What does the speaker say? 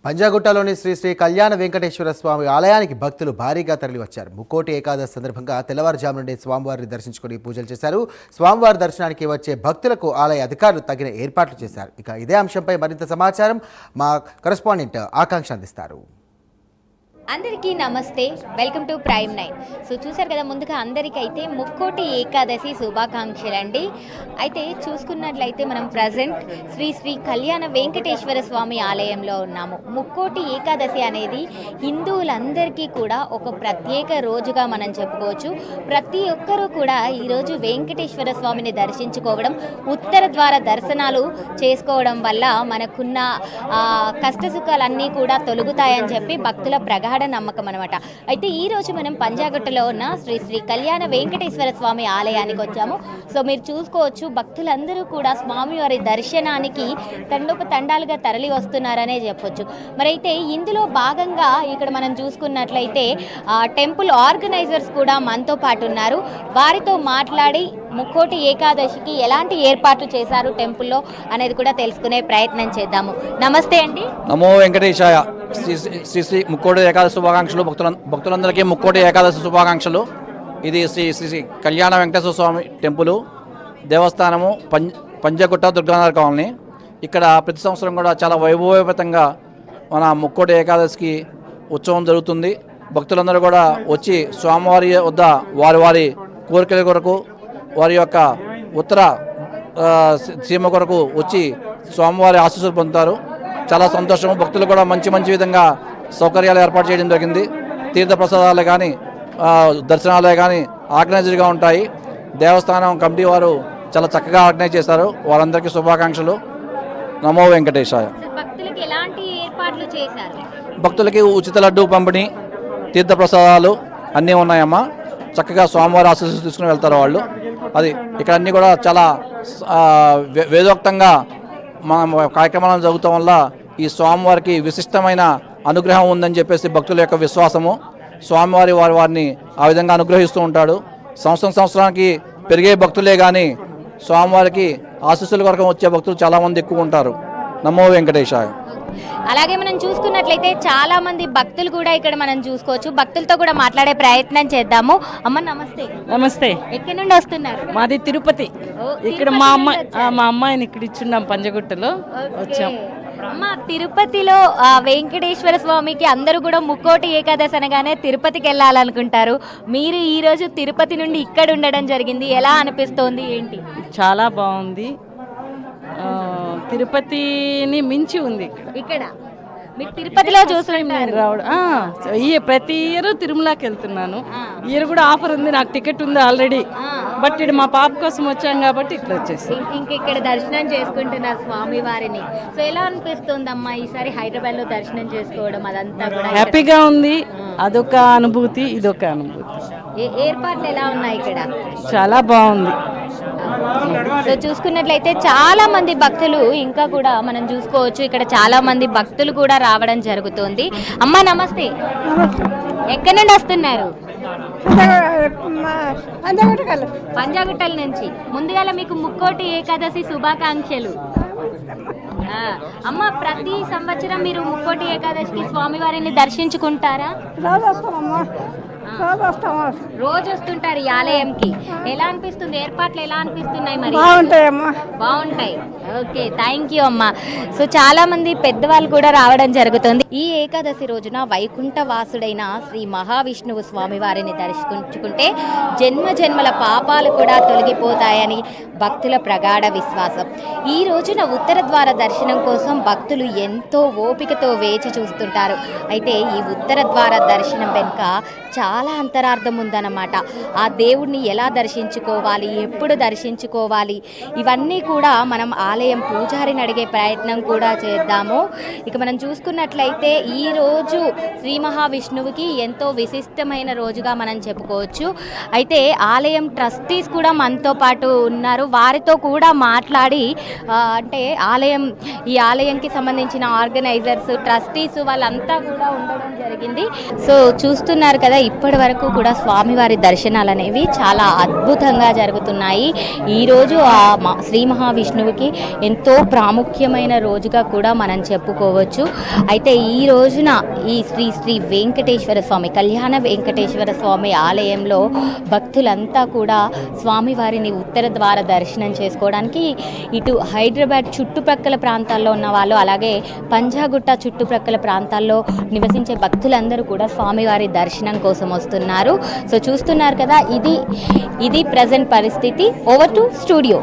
పంజాగుట్టలోని శ్రీ శ్రీ కళ్యాణ వెంకటేశ్వర స్వామి ఆలయానికి భక్తులు భారీగా తరలివచ్చారు. ముక్కోటి ఏకాదశి సందర్భంగా తెల్లవారుజాము నుండి స్వామివారిని దర్శించుకుని పూజలు చేశారు. స్వామివారి దర్శనానికి వచ్చే భక్తులకు ఆలయ అధికారులు తగిన ఏర్పాట్లు చేశారు. ఇక ఇదే అంశంపై మరింత సమాచారం మా కరెస్పాండెంట్ ఆకాంక్ష అందిస్తారు. అందరికీ నమస్తే, వెల్కమ్ టు ప్రైమ్ 9. సో చూసారు కదా, ముందుగా అందరికైతే ముక్కోటి ఏకాదశి శుభాకాంక్షలు అండి. అయితే చూసుకున్నట్లయితే మనం ప్రజెంట్ శ్రీ శ్రీ కళ్యాణ వెంకటేశ్వర స్వామి ఆలయంలో ఉన్నాము. ముక్కోటి ఏకాదశి అనేది హిందువులందరికీ కూడా ఒక ప్రత్యేక రోజుగా మనం చెప్పుకోవచ్చు. ప్రతి ఒక్కరూ కూడా ఈరోజు వెంకటేశ్వర స్వామిని దర్శించుకోవడం, ఉత్తర ద్వార దర్శనాలు చేసుకోవడం వల్ల మనకున్న కష్టసుఖాలన్నీ కూడా తొలగుతాయని చెప్పి భక్తుల ప్రగాఢ నమ్మకం అనమాట. అయితే ఈ రోజు మనం పంజాగుట్టలో ఉన్న శ్రీ శ్రీ కళ్యాణ వెంకటేశ్వర స్వామి ఆలయానికి వచ్చాము. సో మీరు చూసుకోవచ్చు, భక్తులందరూ కూడా స్వామివారి దర్శనానికి తండాలుగా తరలి వస్తున్నారనే చెప్పొచ్చు. మరైతే ఇందులో భాగంగా ఇక్కడ మనం చూసుకున్నట్లయితే టెంపుల్ ఆర్గనైజర్స్ కూడా మనతో పాటు ఉన్నారు. వారితో మాట్లాడి ముక్కోటి ఏకాదశికి ఎలాంటి ఏర్పాట్లు చేశారు టెంపుల్లో అనేది కూడా తెలుసుకునే ప్రయత్నం చేద్దాము. నమస్తే అండి. నమో వెంకటేశాయ. శ్రీ శ్రీ ముక్కోటి ఏకాదశి శుభాకాంక్షలు. భక్తులందరికీ ముక్కోటి ఏకాదశి శుభాకాంక్షలు. ఇది శ్రీ శ్రీ కళ్యాణ వెంకటేశ్వర స్వామి టెంపుల్ దేవస్థానము, పంజాగుట్ట దుర్గానగర్ కాలనీ. ఇక్కడ ప్రతి సంవత్సరం కూడా చాలా వైభవోపేతంగా మన ముక్కోటి ఏకాదశికి ఉత్సవం జరుగుతుంది. భక్తులందరూ కూడా వచ్చి స్వామివారి వద్ద వారి కోరికల కొరకు, వారి యొక్క ఉత్తర సీమ కొరకు వచ్చి స్వామివారి ఆశీస్సులు పొందుతారు. చాలా సంతోషము. భక్తులు కూడా మంచి విధంగా సౌకర్యాలు ఏర్పాటు చేయడం జరిగింది. తీర్థప్రసాదాలు కానీ దర్శనాలే కానీ ఆర్గనైజ్డ్గా ఉంటాయి. దేవస్థానం కమిటీ వారు చాలా చక్కగా ఆర్గనైజ్ చేశారు. వారందరికీ శుభాకాంక్షలు. నమో వెంకటేశాయ. భక్తులకి ఉచిత లడ్డు పంపిణీ, తీర్థప్రసాదాలు అన్నీ ఉన్నాయమ్మా. చక్కగా స్వామివారి ఆశీస్సులు తీసుకుని వెళ్తారు వాళ్ళు. అది ఇక్కడ అన్నీ కూడా చాలా వేదోక్తంగా మన కార్యక్రమాలను జరుగుతాం వల్ల ఈ స్వామివారికి విశిష్టమైన అనుగ్రహం ఉందని చెప్పేసి భక్తుల యొక్క విశ్వాసము. స్వామివారి వారిని ఆ విధంగా అనుగ్రహిస్తూ ఉంటాడు. సంవత్సరానికి పెరిగే భక్తులే కానీ స్వామివారికి ఆశీస్సుల కొరకు వచ్చే భక్తులు చాలామంది ఎక్కువ ఉంటారు. నమో వెంకటేశాయ. అలాగే మనం చూసుకున్నట్లయితే చాలా మంది భక్తులు కూడా ఇక్కడ మనం చూసుకోవచ్చు. భక్తులతో కూడా మాట్లాడే ప్రయత్నం చేద్దాము. అమ్మ నమస్తే. నమస్తే. ఎక్కడి నుండి వస్తున్నారు? మాది తిరుపతి. ఇక్కడ మా అమ్మాయిని ఇక్కడ ఇచ్చున్నాం, పంజగుట్టలో వచ్చాం. అమ్మ, తిరుపతిలో వెంకటేశ్వర స్వామికి అందరూ కూడా ముక్కోటి ఏకాదశి అనగానే తిరుపతికి వెళ్ళాలనుకుంటారు. మీరు ఈ రోజు తిరుపతి నుండి ఇక్కడ ఉండడం జరిగింది. ఎలా అనిపిస్తోంది, ఏంటి? చాలా బాగుంది. తిరుపతిని మించి ఉంది ఇక్కడ. మీరు తిరుపతిలో చూస్తున్నాను రావడం. ప్రతి ఇయర్ తిరుమలకి వెళ్తున్నాను. ఇయర్ కూడా ఆఫర్ ఉంది, నాకు టికెట్ ఉంది ఆల్రెడీ. బట్ ఇది మా పాప కోసం వచ్చాం కాబట్టి ఇక్కడ వచ్చేసి ఇక్కడ దర్శనం చేసుకుంటున్నారు స్వామి వారిని. సో ఎలా అనిపిస్తుంది అమ్మా ఈసారి హైదరాబాద్ లో దర్శనం చేసుకోవడం? అదంతా కూడా హ్యాపీగా ఉంది. అదొక అనుభూతి, ఇదొక అనుభూతి. ఏర్పాట్లు ఎలా ఉన్నాయి ఇక్కడ? చాలా బాగుంది. సో చూసుకున్నట్లయితే చాలా మంది భక్తులు ఇంకా కూడా మనం చూసుకోవచ్చు. ఇక్కడ చాలా మంది భక్తులు కూడా రావడం జరుగుతుంది. అమ్మా నమస్తే. ఎక్కడి నుండి వస్తున్నారు? పంజాగుట్టల నుంచి. ముందుగా మీకు ముక్కోటి ఏకాదశి శుభాకాంక్షలు. అమ్మ, ప్రతి సంవత్సరం మీరు ముక్కోటి ఏకాదశికి స్వామివారిని దర్శించుకుంటారా? రోజు వస్తుంటారు ఈ ఆలయంకి. ఎలా అనిపిస్తుంది? ఏర్పాట్లు ఎలా అనిపిస్తున్నాయి? మరి బాగుంటాయి. ఓకే, థ్యాంక్ యూ అమ్మా. సో చాలా మంది పెద్దవాళ్ళు కూడా రావడం జరుగుతుంది. ఈ ఏకాదశి రోజున వైకుంఠ వాసుడైన శ్రీ మహావిష్ణువు స్వామి వారిని దర్శించుకుంటే జన్మల పాపాలు కూడా తొలగిపోతాయని భక్తుల ప్రగాఢ విశ్వాసం. ఈ రోజున ఉత్తర ద్వార దర్శనం కోసం భక్తులు ఎంతో ఓపికతో వేచి చూస్తుంటారు. అయితే ఈ ఉత్తర ద్వార దర్శనం వెనుక చాలా అంతరార్థం ఉందన్నమాట. ఆ దేవుణ్ణి ఎలా దర్శించుకోవాలి, ఎప్పుడు దర్శించుకోవాలి, ఇవన్నీ కూడా మనం ఆలయం పూజారిని అడిగే ప్రయత్నం కూడా చేద్దాము. ఇక మనం చూసుకున్నట్లయితే ఈరోజు శ్రీ మహావిష్ణువుకి ఎంతో విశిష్టమైన రోజుగా మనం చెప్పుకోవచ్చు. అయితే ఆలయం ట్రస్టీస్ కూడా మనతో పాటు ఉన్నారు. వారితో కూడా మాట్లాడి అంటే ఈ ఆలయంకి సంబంధించిన ఆర్గనైజర్స్, ట్రస్టీస్ వాళ్ళంతా కూడా ఉండడం జరిగింది. సో చూస్తున్నారు కదా, ఇప్పటి వరకు కూడా స్వామివారి దర్శనాలు అనేవి చాలా అద్భుతంగా జరుగుతున్నాయి. ఈరోజు శ్రీ మహావిష్ణువుకి ఎంతో ప్రాముఖ్యమైన రోజుగా కూడా మనం చెప్పుకోవచ్చు. అయితే ఈ రోజున ఈ శ్రీ శ్రీ వెంకటేశ్వర స్వామి కళ్యాణ వెంకటేశ్వర స్వామి ఆలయంలో భక్తులంతా కూడా స్వామివారిని ఉత్తర ద్వార దర్శనం చేసుకోవడానికి ఇటు హైదరాబాద్ చుట్టుప్రక్కల ప్రాంతాల్లో ఉన్న వాళ్ళు, అలాగే పంజాగుట్ట చుట్టుప్రక్కల ప్రాంతాల్లో నివసించే భక్తులందరూ కూడా స్వామివారి దర్శనం కోసం వస్తున్నారు. సో చూస్తున్నారు కదా, ఇది ప్రజెంట్ పరిస్థితి. Over to studio.